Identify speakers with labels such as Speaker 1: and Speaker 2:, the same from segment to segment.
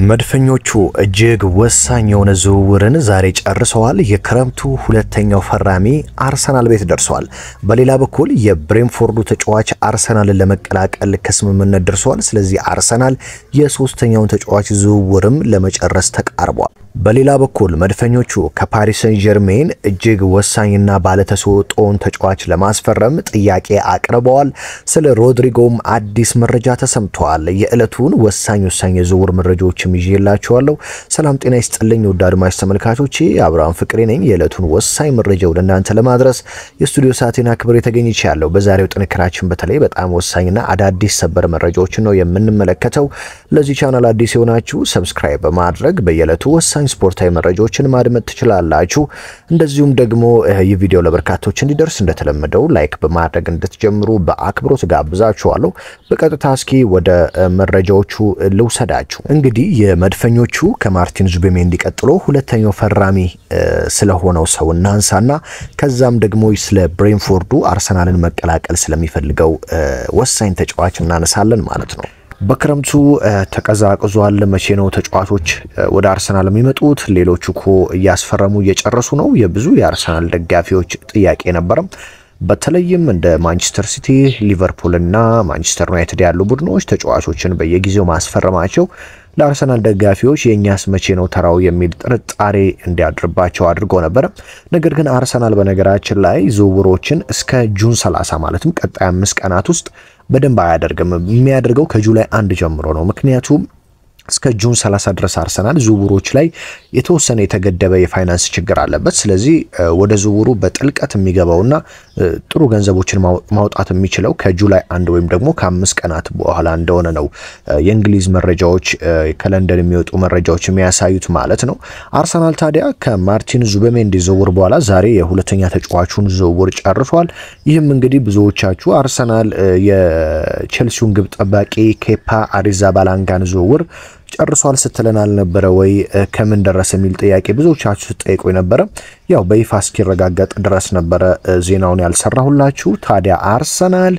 Speaker 1: መድፈኞቹ እጅግ ወሳኝ የሆነ ዝውውርን ዛሬ ጨርሰዋል። የክረምቱ ሁለተኛው ፈራሚ አርሰናል ቤት ደርሷል። በሌላ በኩል የብሬንፎርዱ ተጫዋች አርሰናልን ለመቀላቀል ከስምምነት ደርሷል። ስለዚህ አርሰናል የሶስተኛውን ተጫዋች ዝውውርም ለመጨረስ ተቃርቧል። በሌላ በኩል መድፈኞቹ ከፓሪስ ሰን ጀርሜን እጅግ ወሳኝና ባለተሰጥኦን ተጫዋች ለማስፈረም ጥያቄ አቅርበዋል። ስለ ሮድሪጎም አዲስ መረጃ ተሰምቷል። የዕለቱን ወሳኝ የዝውውር መረጃዎችም ይዤላችኋለሁ። ሰላም ጤና ይስጥልኝ ውድ አድማጭ ተመልካቾቼ፣ አብርሃም ፍቅሬ ነኝ። የዕለቱን ወሳኝ መረጃ ወደ እናንተ ለማድረስ የስቱዲዮ ሰዓቴን አክብሬ ተገኝቻለሁ። በዛሬው ጥንክራችን በተለይ በጣም ወሳኝና አዳዲስ ሰበር መረጃዎችን ነው የምንመለከተው። ለዚህ ቻናል አዲስ የሆናችሁ ሰብስክራይብ በማድረግ በየዕለቱ ወሳኝ ስፖርታዊ መረጃዎችን ማድመጥ ትችላላችሁ። እንደዚሁም ደግሞ ይህ ቪዲዮ ለበርካቶች እንዲደርስ እንደተለመደው ላይክ በማድረግ እንድትጀምሩ በአክብሮት ጋብዛችኋለሁ። በቀጥታ እስኪ ወደ መረጃዎቹ ልውሰዳችሁ። እንግዲህ የመድፈኞቹ ከማርቲን ዙቤሜንዲ ቀጥሎ ሁለተኛው ፈራሚ ስለሆነው ሰው እናንሳና ከዛም ደግሞ ስለ ብሬንፎርዱ አርሰናልን መቀላቀል ስለሚፈልገው ወሳኝ ተጫዋች እናነሳለን ማለት ነው። በክረምቱ ተቀዛቅዟል። መቼ ነው ተጫዋቾች ወደ አርሰናል የሚመጡት? ሌሎቹ እኮ እያስፈረሙ እየጨረሱ ነው። የብዙ የአርሰናል ደጋፊዎች ጥያቄ ነበረም። በተለይም እንደ ማንቸስተር ሲቲ፣ ሊቨርፑል እና ማንቸስተር ዩናይትድ ያሉ ቡድኖች ተጫዋቾችን በየጊዜው ማስፈረማቸው ለአርሰናል ደጋፊዎች የኛስ መቼ ነው ተራው የሚል ጥርጣሬ እንዲያድርባቸው አድርጎ ነበር። ነገር ግን አርሰናል በነገራችን ላይ ዝውውሮችን እስከ ጁን 30 ማለትም ቀጣይ 5 ቀናት ውስጥ በደንብ አያደርግም። የሚያደርገው ከጁላይ 1 ጀምሮ ነው። ምክንያቱም እስከ ጁን 30 ድረስ አርሰናል ዝውውሮች ላይ የተወሰነ የተገደበ የፋይናንስ ችግር አለበት። ስለዚህ ወደ ዝውውሩ በጥልቀት የሚገባውና ጥሩ ገንዘቦችን ማውጣት የሚችለው ከጁላይ 1 ወይም ደግሞ ከ5 ቀናት በኋላ እንደሆነ ነው የእንግሊዝ መረጃዎች፣ ከለንደን የሚወጡ መረጃዎች የሚያሳዩት ማለት ነው። አርሰናል ታዲያ ከማርቲን ዙቤሜንዲ ዝውውር በኋላ ዛሬ የሁለተኛ ተጫዋቹን ዝውውር ጨርሷል። ይህም እንግዲህ ብዙዎቻችሁ አርሰናል የቼልሲውን ግብ ጠባቂ ኬፓ አሪዛባላንጋን ዝውውር ጨርሷል ስትለን አልነበረ ወይ? ከምን ደረሰ የሚል ጥያቄ ብዙዎቻችሁ ስትጠይቁ ነበረ። ያው በይፋ እስኪረጋገጥ ድረስ ነበረ ዜናውን ያልሰራሁላችሁ። ታዲያ አርሰናል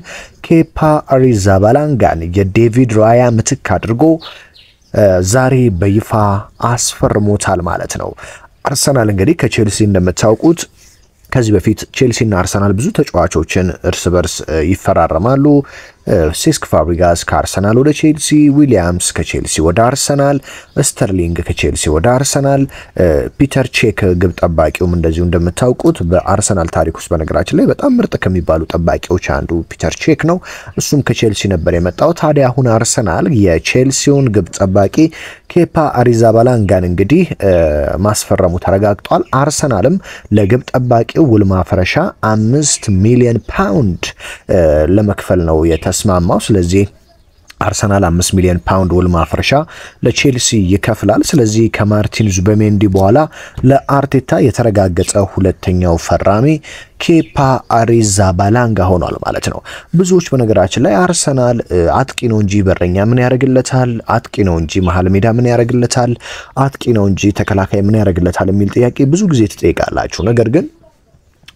Speaker 1: ኬፓ አሪዛባላንጋን የዴቪድ ራያ ምትክ አድርጎ ዛሬ በይፋ አስፈርሞታል ማለት ነው። አርሰናል እንግዲህ ከቼልሲ እንደምታውቁት ከዚህ በፊት ቼልሲና አርሰናል ብዙ ተጫዋቾችን እርስ በርስ ይፈራረማሉ። ሴስክ ፋብሪጋስ ከአርሰናል ወደ ቼልሲ፣ ዊሊያምስ ከቼልሲ ወደ አርሰናል፣ ስተርሊንግ ከቼልሲ ወደ አርሰናል፣ ፒተር ቼክ ግብ ጠባቂውም እንደዚሁ እንደምታውቁት በአርሰናል ታሪክ ውስጥ በነገራችን ላይ በጣም ምርጥ ከሚባሉ ጠባቂዎች አንዱ ፒተር ቼክ ነው። እሱም ከቼልሲ ነበር የመጣው። ታዲያ አሁን አርሰናል የቼልሲውን ግብ ጠባቂ ኬፓ አሪዛባላንጋን እንግዲህ ማስፈረሙ ተረጋግጧል። አርሰናልም ለግብ ጠባቂው ውል ማፍረሻ 5 ሚሊዮን ፓውንድ ለመክፈል ነው ተስማማው። ስለዚህ አርሰናል 5 ሚሊዮን ፓውንድ ውል ማፍረሻ ለቼልሲ ይከፍላል። ስለዚህ ከማርቲን ዙቤሜንዲ በኋላ ለአርቴታ የተረጋገጠ ሁለተኛው ፈራሚ ኬፓ አሪዛባላንጋ ሆኗል ማለት ነው። ብዙዎች በነገራችን ላይ አርሰናል አጥቂ ነው እንጂ በረኛ ምን ያደርግለታል፣ አጥቂ ነው እንጂ መሀል ሜዳ ምን ያደርግለታል፣ አጥቂ ነው እንጂ ተከላካይ ምን ያደርግለታል የሚል ጥያቄ ብዙ ጊዜ ትጠይቃላችሁ። ነገር ግን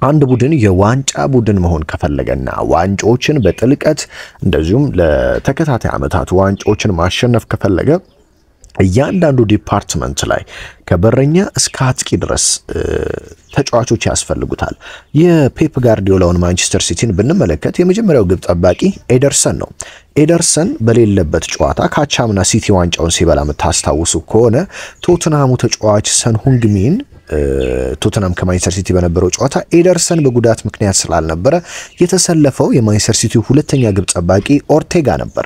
Speaker 1: አንድ ቡድን የዋንጫ ቡድን መሆን ከፈለገና ዋንጫዎችን በጥልቀት እንደዚሁም ለተከታታይ ዓመታት ዋንጫዎችን ማሸነፍ ከፈለገ እያንዳንዱ ዲፓርትመንት ላይ ከበረኛ እስከ አጥቂ ድረስ ተጫዋቾች ያስፈልጉታል። የፔፕ ጋርዲዮላውን ማንቸስተር ሲቲን ብንመለከት የመጀመሪያው ግብ ጠባቂ ኤደርሰን ነው። ኤደርሰን በሌለበት ጨዋታ ካቻምና ሲቲ ዋንጫውን ሲበላ የምታስታውሱ ከሆነ ቶተንሃሙ ተጫዋች ሰን ሁንግሚን ቶተንሃም ከማንቸስተር ሲቲ በነበረው ጨዋታ ኤደርሰን በጉዳት ምክንያት ስላልነበረ የተሰለፈው የማንቸስተር ሲቲ ሁለተኛ ግብ ጠባቂ ኦርቴጋ ነበር።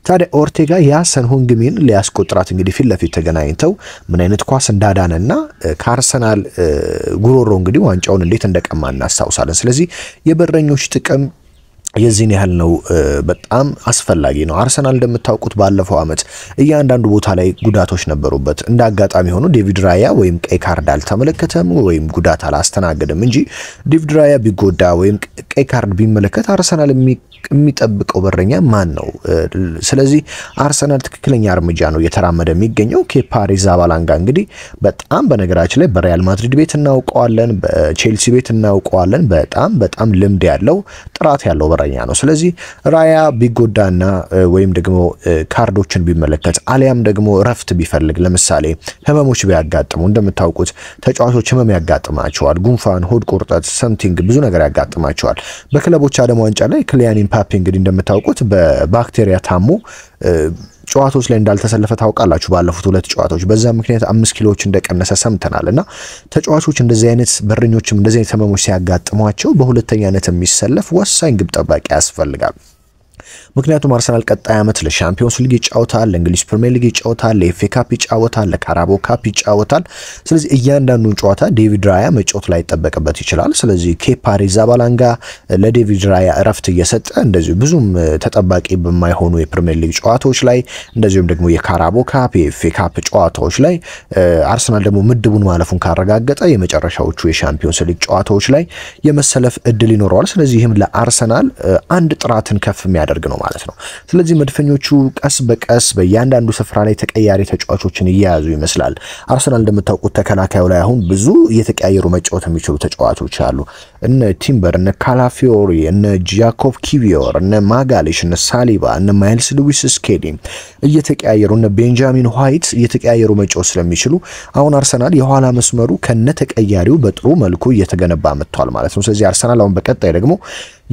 Speaker 1: ታዲያ ኦርቴጋ ያሰን ሁንግሚን ሊያስቆጥራት እንግዲህ ፊት ለፊት ተገናኝተው ምን አይነት ኳስ እንዳዳነና ከአርሰናል ጉሮሮ እንግዲህ ዋንጫውን እንዴት እንደቀማ እናስታውሳለን። ስለዚህ የበረኞች ጥቅም የዚህን ያህል ነው። በጣም አስፈላጊ ነው። አርሰናል እንደምታውቁት ባለፈው ዓመት እያንዳንዱ ቦታ ላይ ጉዳቶች ነበሩበት። እንደ አጋጣሚ ሆኖ ዴቪድ ራያ ወይም ቀይ ካርድ አልተመለከተም ወይም ጉዳት አላስተናገደም እንጂ ዴቪድ ራያ ቢጎዳ ወይም ቀይ ካርድ ቢመለከት አርሰናል የሚጠብቀው በረኛ ማን ነው? ስለዚህ አርሰናል ትክክለኛ እርምጃ ነው እየተራመደ የሚገኘው። ኬፓ አሪዛባላንጋ እንግዲህ በጣም በነገራችን ላይ በሪያል ማድሪድ ቤት እናውቀዋለን፣ በቼልሲ ቤት እናውቀዋለን። በጣም ልምድ ያለው ጥራት ያለው በረኛ ነው። ስለዚህ ራያ ቢጎዳና ወይም ደግሞ ካርዶችን ቢመለከት አሊያም ደግሞ ረፍት ቢፈልግ ለምሳሌ ህመሞች ቢያጋጥሙ እንደምታውቁት ተጫዋቾች ህመም ያጋጥማቸዋል። ጉንፋን፣ ሆድ ቁርጠት፣ ሰምቲንግ ብዙ ነገር ያጋጥማቸዋል። በክለቦች ዓለም ዋንጫ ላይ ክሊያን ኢምባፔ እንግዲህ እንደምታውቁት በባክቴሪያ ታሞ ጨዋታዎች ላይ እንዳልተሰለፈ ታውቃላችሁ። ባለፉት 2 ጨዋታዎች በዛ ምክንያት 5 ኪሎዎች እንደቀነሰ ሰምተናልና ተጫዋቾች እንደዚህ አይነት በረኞችም እንደዚህ አይነት ህመሞች ሲያጋጥሟቸው በሁለተኛነት የሚሰለፍ ወሳኝ ግብ ጠባቂ ያስፈልጋል። ምክንያቱም አርሰናል ቀጣይ ዓመት ለሻምፒዮንስ ሊግ ይጫወታል፣ ለእንግሊዝ ፕሪሚየር ሊግ ይጫወታል፣ ለኤፍኤ ካፕ ይጫወታል፣ ለካራቦ ካፕ ይጫወታል። ስለዚህ እያንዳንዱን ጨዋታ ዴቪድ ራያ መጫወት ላይ ይጠበቅበት ይችላል። ስለዚህ ኬፓ አሪዛባላንጋ ለዴቪድ ራያ እረፍት እየሰጠ እንደዚሁ ብዙም ተጠባቂ በማይሆኑ የፕሪሚየር ሊግ ጨዋታዎች ላይ እንደዚሁም ደግሞ የካራቦ ካፕ የኤፍኤ ካፕ ጨዋታዎች ላይ አርሰናል ደግሞ ምድቡን ማለፉን ካረጋገጠ የመጨረሻዎቹ የሻምፒዮንስ ሊግ ጨዋታዎች ላይ የመሰለፍ እድል ይኖረዋል። ስለዚህ ይህም ለአርሰናል አንድ ጥራትን ከፍ የሚያደርግ ነው ማለት ነው። ስለዚህ መድፈኞቹ ቀስ በቀስ በእያንዳንዱ ስፍራ ላይ ተቀያሪ ተጫዋቾችን እየያዙ ይመስላል። አርሰናል እንደምታውቁት ተከላካዩ ላይ አሁን ብዙ እየተቀያየሩ መጫወት የሚችሉ ተጫዋቾች አሉ። እነ ቲምበር፣ እነ ካላፊዮሪ፣ እነ ጃኮብ ኪቪዮር፣ እነ ማጋሌሽ፣ እነ ሳሊባ፣ እነ ማይልስ ሉዊስ ስኬሊ እየተቀያየሩ እነ ቤንጃሚን ዋይት እየተቀያየሩ መጫወት ስለሚችሉ አሁን አርሰናል የኋላ መስመሩ ከነ ተቀያሪው በጥሩ መልኩ እየተገነባ መጥቷል ማለት ነው። ስለዚህ አርሰናል አሁን በቀጣይ ደግሞ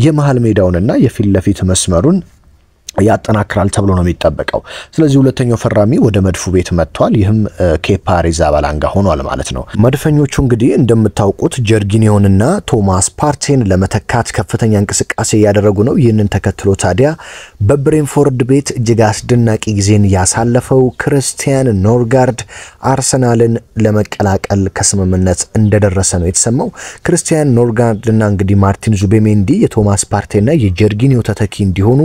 Speaker 1: የመሃል ሜዳውንና የፊት ለፊት መስመሩን ያጠናክራል ተብሎ ነው የሚጠበቀው። ስለዚህ ሁለተኛው ፈራሚ ወደ መድፉ ቤት መጥቷል። ይህም ኬፓ አሪዛባላንጋ ሆኗል ማለት ነው። መድፈኞቹ እንግዲህ እንደምታውቁት ጀርጊኒዮንና ቶማስ ፓርቴን ለመተካት ከፍተኛ እንቅስቃሴ እያደረጉ ነው። ይህንን ተከትሎ ታዲያ በብሬንፎርድ ቤት እጅግ አስደናቂ ጊዜን ያሳለፈው ክርስቲያን ኖርጋርድ አርሰናልን ለመቀላቀል ከስምምነት እንደደረሰ ነው የተሰማው። ክርስቲያን ኖርጋርድና እንግዲህ ማርቲን ዙቤሜንዲ የቶማስ ፓርቴና የጀርጊኒዮ ተተኪ እንዲሆኑ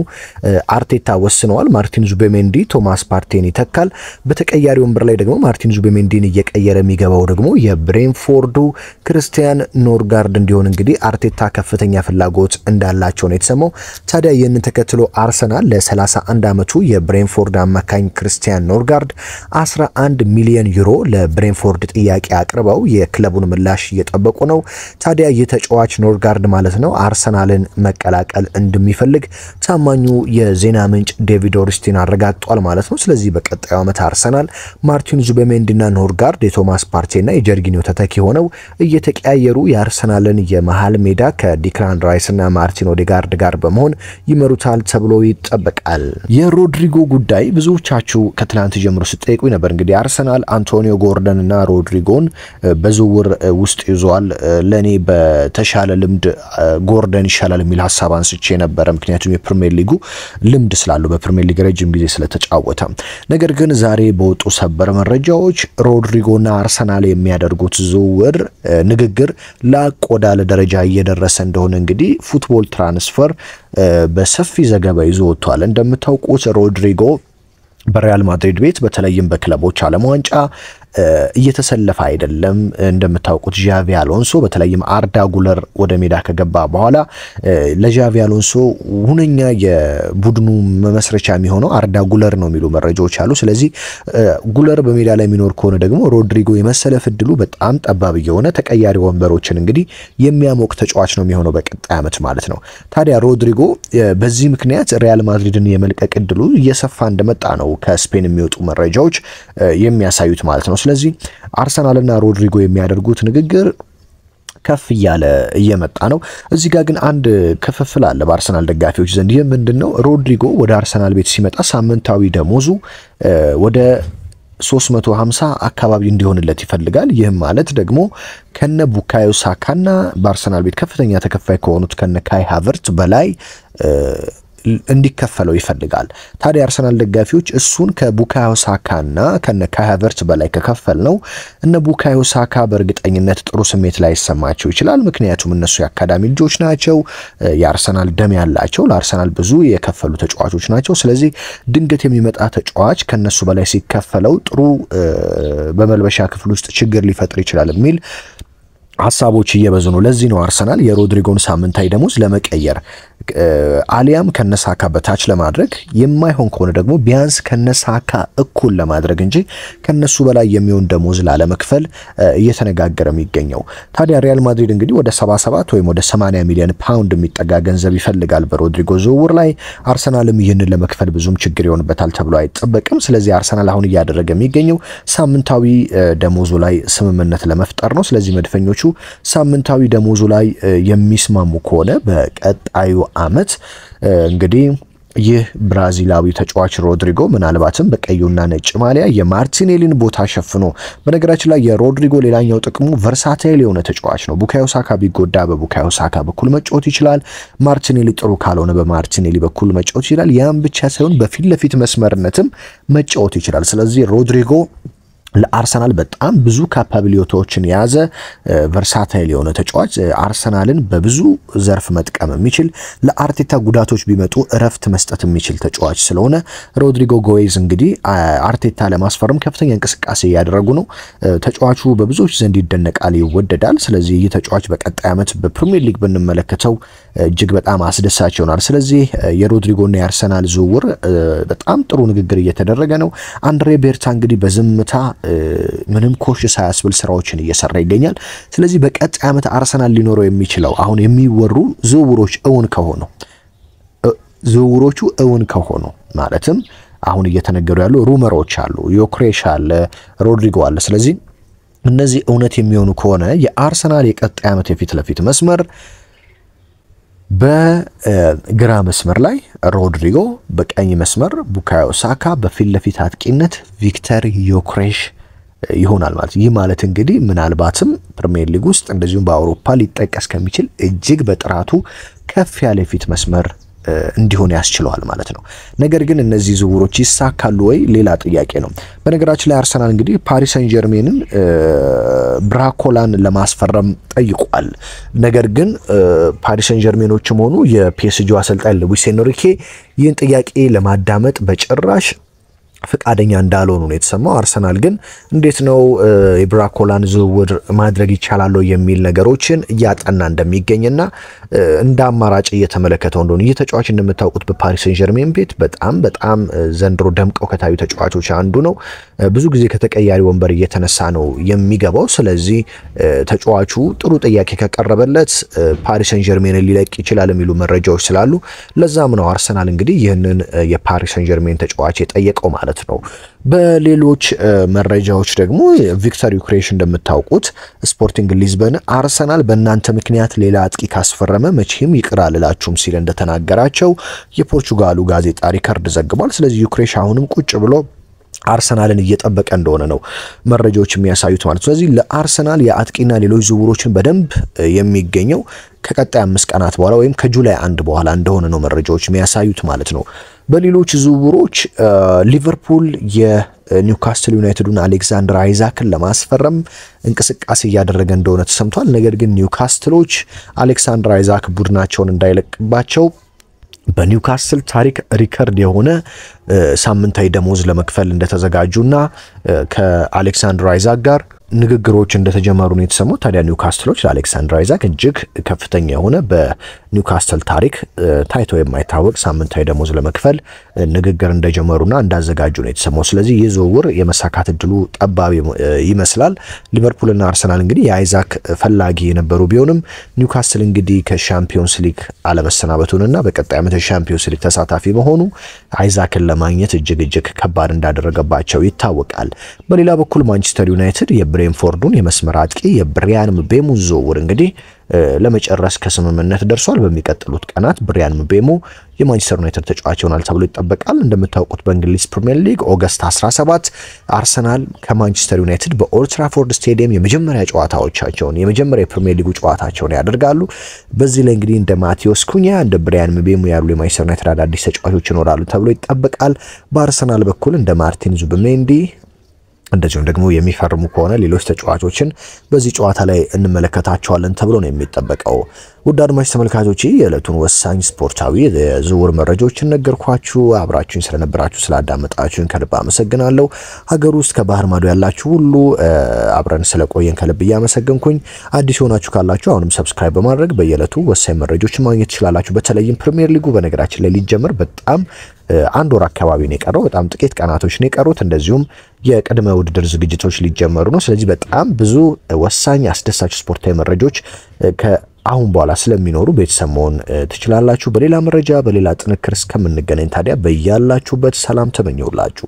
Speaker 1: አርቴታ ወስነዋል። ማርቲን ዙቤሜንዲ ቶማስ ፓርቴን ይተካል። በተቀያሪ ወንበር ላይ ደግሞ ማርቲን ዙቤሜንዲን እየቀየረ የሚገባው ደግሞ የብሬንፎርዱ ክርስቲያን ኖርጋርድ እንዲሆን እንግዲህ አርቴታ ከፍተኛ ፍላጎት እንዳላቸው ነው የተሰማው። ታዲያ ይህንን ተከትሎ አርሰናል ለ31 ዓመቱ የብሬንፎርድ አማካኝ ክርስቲያን ኖርጋርድ 11 ሚሊዮን ዩሮ ለብሬንፎርድ ጥያቄ አቅርበው የክለቡን ምላሽ እየጠበቁ ነው። ታዲያ የተጫዋች ኖርጋርድ ማለት ነው አርሰናልን መቀላቀል እንደሚፈልግ ታማኙ የዜና ምንጭ ዴቪድ ኦርንስቲን አረጋግጧል ማለት ነው። ስለዚህ በቀጣዩ ዓመት አርሰናል ማርቲን ዙቤሜንዲና ኖርጋርድ የቶማስ ፓርቴና የጀርጊኒዮ ተተኪ ሆነው እየተቀያየሩ የአርሰናልን የመሃል ሜዳ ከዲክላን ራይስና ማርቲን ኦዴጋርድ ጋር በመሆን ይመሩታል ተብሎ ይጠበቃል። የሮድሪጎ ጉዳይ ብዙዎቻችሁ ከትላንት ጀምሮ ስትጠይቁ ነበር። እንግዲህ አርሰናል አንቶኒዮ ጎርደንና ሮድሪጎን በዝውውር ውስጥ ይዟል። ለኔ በተሻለ ልምድ ጎርደን ይሻላል የሚል ሐሳብ አንስቼ ነበር። ምክንያቱም የፕሪሚየር ሊጉ ልምድ ስላለው በፕሪሚየር ሊግ ረጅም ጊዜ ስለተጫወተ። ነገር ግን ዛሬ በወጡ ሰበር መረጃዎች ሮድሪጎና አርሰናል የሚያደርጉት ዝውውር ንግግር ላቅ ወዳለ ደረጃ እየደረሰ እንደሆነ እንግዲህ ፉትቦል ትራንስፈር በሰፊ ዘገባ ይዞ ወጥቷል። እንደምታውቁት ሮድሪጎ በሪያል ማድሪድ ቤት በተለይም በክለቦች ዓለም ዋንጫ እየተሰለፈ አይደለም። እንደምታውቁት ዣቪ አሎንሶ በተለይም አርዳ ጉለር ወደ ሜዳ ከገባ በኋላ ለዣቪ አሎንሶ ሁነኛ የቡድኑ መመስረቻ የሚሆነው አርዳ ጉለር ነው የሚሉ መረጃዎች አሉ። ስለዚህ ጉለር በሜዳ ላይ የሚኖር ከሆነ ደግሞ ሮድሪጎ የመሰለፍ እድሉ በጣም ጠባብ የሆነ ተቀያሪ ወንበሮችን እንግዲህ የሚያሞቅ ተጫዋች ነው የሚሆነው በቀጣይ ዓመት ማለት ነው። ታዲያ ሮድሪጎ በዚህ ምክንያት ሪያል ማድሪድን የመልቀቅ እድሉ እየሰፋ እንደመጣ ነው ከስፔን የሚወጡ መረጃዎች የሚያሳዩት ማለት ነው። ስለዚህ አርሰናልና ሮድሪጎ የሚያደርጉት ንግግር ከፍ እያለ እየመጣ ነው። እዚህ ጋር ግን አንድ ክፍፍል አለ በአርሰናል ደጋፊዎች ዘንድ። ይህ ምንድነው? ሮድሪጎ ወደ አርሰናል ቤት ሲመጣ ሳምንታዊ ደሞዙ ወደ 350 አካባቢ እንዲሆንለት ይፈልጋል። ይህም ማለት ደግሞ ከነ ቡካዮ ሳካና በአርሰናል ቤት ከፍተኛ ተከፋይ ከሆኑት ከነ ካይ ሃቨርት በላይ እንዲከፈለው ይፈልጋል። ታዲያ አርሰናል ደጋፊዎች እሱን ከቡካዮ ሳካና ከነ ካይ ሃቨርት በላይ ከከፈል ነው እነ ቡካዮ ሳካ በእርግጠኝነት ጥሩ ስሜት ላይ ይሰማቸው ይችላል። ምክንያቱም እነሱ የአካዳሚ ልጆች ናቸው፣ የአርሰናል ደም ያላቸው፣ ለአርሰናል ብዙ የከፈሉ ተጫዋቾች ናቸው። ስለዚህ ድንገት የሚመጣ ተጫዋች ከነሱ በላይ ሲከፈለው ጥሩ በመልበሻ ክፍል ውስጥ ችግር ሊፈጥር ይችላል የሚል ሐሳቦች እየበዙ ነው። ለዚህ ነው አርሰናል የሮድሪጎን ሳምንታዊ ደሞዝ ለመቀየር አሊያም ከነሳካ በታች ለማድረግ የማይሆን ከሆነ ደግሞ ቢያንስ ከነሳካ እኩል ለማድረግ እንጂ ከነሱ በላይ የሚሆን ደሞዝ ላለመክፈል እየተነጋገረ የሚገኘው። ታዲያ ሪያል ማድሪድ እንግዲህ ወደ 77 ወይም ወደ 80 ሚሊዮን ፓውንድ የሚጠጋ ገንዘብ ይፈልጋል በሮድሪጎ ዝውውር ላይ። አርሰናልም ይህንን ለመክፈል ብዙም ችግር ይሆንበታል ተብሎ አይጠበቅም። ስለዚህ አርሰናል አሁን እያደረገ የሚገኘው ሳምንታዊ ደሞዙ ላይ ስምምነት ለመፍጠር ነው። ስለዚህ መድፈኞቹ ሳምንታዊ ደሞዙ ላይ የሚስማሙ ከሆነ በቀጣዩ አመት እንግዲህ ይህ ብራዚላዊ ተጫዋች ሮድሪጎ ምናልባትም በቀዩና ነጭ ማሊያ የማርቲኔሊን ቦታ ሸፍኖ፣ በነገራችን ላይ የሮድሪጎ ሌላኛው ጥቅሙ ቨርሳታይል የሆነ ተጫዋች ነው። ቡካዮ ሳካ ቢጎዳ በቡካዮ ሳካ በኩል መጫወት ይችላል። ማርቲኔሊ ጥሩ ካልሆነ በማርቲኔሊ በኩል መጫወት ይችላል። ያም ብቻ ሳይሆን በፊት ለፊት መስመርነትም መጫወት ይችላል። ስለዚህ ሮድሪጎ ለአርሰናል በጣም ብዙ ካፓቢሊቲዎችን የያዘ ቨርሳታይል የሆነ ተጫዋች፣ አርሰናልን በብዙ ዘርፍ መጥቀም የሚችል፣ ለአርቴታ ጉዳቶች ቢመጡ እረፍት መስጠት የሚችል ተጫዋች ስለሆነ ሮድሪጎ ጎይዝ እንግዲህ አርቴታ ለማስፈረም ከፍተኛ እንቅስቃሴ እያደረጉ ነው። ተጫዋቹ በብዙዎች ዘንድ ይደነቃል፣ ይወደዳል። ስለዚህ ይህ ተጫዋች በቀጣይ ዓመት በፕሪሚየር ሊግ ብንመለከተው እጅግ በጣም አስደሳች ይሆናል። ስለዚህ የሮድሪጎና የአርሰናል ዝውውር በጣም ጥሩ ንግግር እየተደረገ ነው። አንድሬ ቤርታ እንግዲህ በዝምታ ምንም ኮሽ ሳያስብል ስራዎችን እየሰራ ይገኛል። ስለዚህ በቀጣይ ዓመት አርሰናል ሊኖረው የሚችለው አሁን የሚወሩ ዝውውሮቹ እውን ከሆኑ ማለትም አሁን እየተነገሩ ያሉ ሩመሮች አሉ፣ ዮክሬሽ አለ፣ ሮድሪጎ አለ። ስለዚህ እነዚህ እውነት የሚሆኑ ከሆነ የአርሰናል የቀጣይ ዓመት የፊት ለፊት መስመር በግራ መስመር ላይ ሮድሪጎ፣ በቀኝ መስመር ቡካዮ ሳካ፣ በፊት ለፊት አጥቂነት ቪክተር ዮክሬሽ ይሆናል ማለት። ይህ ማለት እንግዲህ ምናልባትም ፕሪሚየር ሊግ ውስጥ እንደዚሁም በአውሮፓ ሊጠቀስ ከሚችል እጅግ በጥራቱ ከፍ ያለ ፊት መስመር እንዲሆን ያስችለዋል ማለት ነው። ነገር ግን እነዚህ ዝውውሮች ይሳካሉ ወይ ሌላ ጥያቄ ነው። በነገራችን ላይ አርሰናል እንግዲህ ፓሪስ ሰን ጀርሜንን ብራኮላን ለማስፈረም ጠይቋል። ነገር ግን ፓሪስ ሰን ጀርሜኖችም ሆኑ የፒኤስጂው አሰልጣኝ ሉዊስ ኤንሪኬ ይህን ጥያቄ ለማዳመጥ በጭራሽ ፍቃደኛ እንዳልሆኑ ነው የተሰማው። አርሰናል ግን እንዴት ነው የብራኮላን ዝውውር ማድረግ ይቻላል የሚል ነገሮችን እያጠና እንደሚገኝና እንደ አማራጭ እየተመለከተው እንደሆነ፣ ይህ ተጫዋች እንደምታውቁት በፓሪስ ሴን ጀርሜን ቤት በጣም ዘንድሮ ደምቀው ከታዩ ተጫዋቾች አንዱ ነው። ብዙ ጊዜ ከተቀያሪ ወንበር እየተነሳ ነው የሚገባው። ስለዚህ ተጫዋቹ ጥሩ ጥያቄ ከቀረበለት ፓሪስ ሴን ጀርሜንን ሊለቅ ይችላል የሚሉ መረጃዎች ስላሉ ለዛም ነው አርሰናል እንግዲህ ይህንን የፓሪስ ሴን ጀርሜን ተጫዋች የጠየቀው ማለት ነው። በሌሎች መረጃዎች ደግሞ ቪክተር ዮክሬሽ እንደምታውቁት ስፖርቲንግ ሊዝበን አርሰናል በእናንተ ምክንያት ሌላ አጥቂ ካስፈረመ መቼም ይቅር አልላችሁም ሲል እንደተናገራቸው የፖርቹጋሉ ጋዜጣ ሪከርድ ዘግቧል። ስለዚህ ዮክሬሽ አሁንም ቁጭ ብሎ አርሰናልን እየጠበቀ እንደሆነ ነው መረጃዎች የሚያሳዩት ማለት ነው። ስለዚህ ለአርሰናል የአጥቂና ሌሎች ዝውውሮችን በደንብ የሚገኘው ከቀጣይ 5 ቀናት በኋላ ወይም ከጁላይ 1 በኋላ እንደሆነ ነው መረጃዎች የሚያሳዩት ማለት ነው። በሌሎች ዝውውሮች ሊቨርፑል የኒውካስትል ዩናይትዱን አሌክሳንደር አይዛክን ለማስፈረም እንቅስቃሴ እያደረገ እንደሆነ ተሰምቷል። ነገር ግን ኒውካስትሎች አሌክሳንደር አይዛክ ቡድናቸውን እንዳይለቅባቸው በኒውካስትል ታሪክ ሪከርድ የሆነ ሳምንታዊ ደሞዝ ለመክፈል እንደተዘጋጁና ከአሌክሳንደር አይዛክ ጋር ንግግሮች እንደተጀመሩ ነው የተሰማው። ታዲያ ኒውካስትሎች ለአሌክሳንደር አይዛክ እጅግ ከፍተኛ የሆነ በኒውካስትል ታሪክ ታይቶ የማይታወቅ ሳምንታዊ ደሞዝ ለመክፈል ንግግር እንደጀመሩና እንዳዘጋጁ ነው የተሰማው። ስለዚህ ይህ ዝውውር የመሳካት እድሉ ጠባብ ይመስላል። ሊቨርፑልና አርሰናል እንግዲህ የአይዛክ ፈላጊ የነበሩ ቢሆንም ኒውካስትል እንግዲህ ከሻምፒዮንስ ሊግ አለመሰናበቱንና በቀጣይ ዓመት የሻምፒዮንስ ሊግ ተሳታፊ መሆኑ አይዛክን ለማግኘት እጅግ ከባድ እንዳደረገባቸው ይታወቃል። በሌላ በኩል ማንቸስተር ዩናይትድ ብሬንፎርዱን የመስመር አጥቂ የብሪያን ምቤሞ ዝውውር እንግዲህ ለመጨረስ ከስምምነት ደርሷል። በሚቀጥሉት ቀናት ብሪያን ምቤሞ የማንቸስተር ዩናይትድ ተጫዋች ይሆናል ተብሎ ይጠበቃል። እንደምታውቁት በእንግሊዝ ፕሪሚየር ሊግ ኦገስት 17 አርሰናል ከማንቸስተር ዩናይትድ በኦልድ ትራፎርድ ስቴዲየም የመጀመሪያ የፕሪሚየር ሊጉ ጨዋታቸውን ያደርጋሉ። በዚህ ላይ እንግዲህ እንደ ማቴዎስ ኩኛ እንደ ብሪያን ምቤሞ ያሉ የማንቸስተር ዩናይትድ አዳዲስ ተጫዋቾች ይኖራሉ ተብሎ ይጠበቃል። በአርሰናል በኩል እንደ ማርቲን ዙቢሜንዲ እንደዚሁም ደግሞ የሚፈርሙ ከሆነ ሌሎች ተጫዋቾችን በዚህ ጨዋታ ላይ እንመለከታቸዋለን ተብሎ ነው የሚጠበቀው። ውድ አድማጭ ተመልካቾች የዕለቱን ወሳኝ ስፖርታዊ የዝውውር መረጃዎችን ነገርኳችሁ። አብራችሁን ስለነበራችሁ ስላዳመጣችሁን ከልብ አመሰግናለሁ። ሀገር ውስጥ ከባህር ማዶ ያላችሁ ሁሉ አብረን ስለቆየን ከልብ እያመሰገንኩኝ አዲስ ሆናችሁ ካላችሁ አሁንም ሰብስክራይብ በማድረግ በየዕለቱ ወሳኝ መረጃዎችን ማግኘት ትችላላችሁ። በተለይም ፕሪሚየር ሊጉ በነገራችን ላይ ሊጀምር በጣም አንድ ወር አካባቢ ነው የቀረው። በጣም ጥቂት ቀናቶች ነው የቀሩት። እንደዚሁም የቅድመ ውድድር ዝግጅቶች ሊጀመሩ ነው። ስለዚህ በጣም ብዙ ወሳኝ አስደሳች ስፖርታዊ መረጃዎች አሁን በኋላ ስለሚኖሩ ቤተሰብ መሆን ትችላላችሁ። በሌላ መረጃ በሌላ ጥንክር እስከምንገናኝ ታዲያ በያላችሁበት ሰላም ተመኘውላችሁ።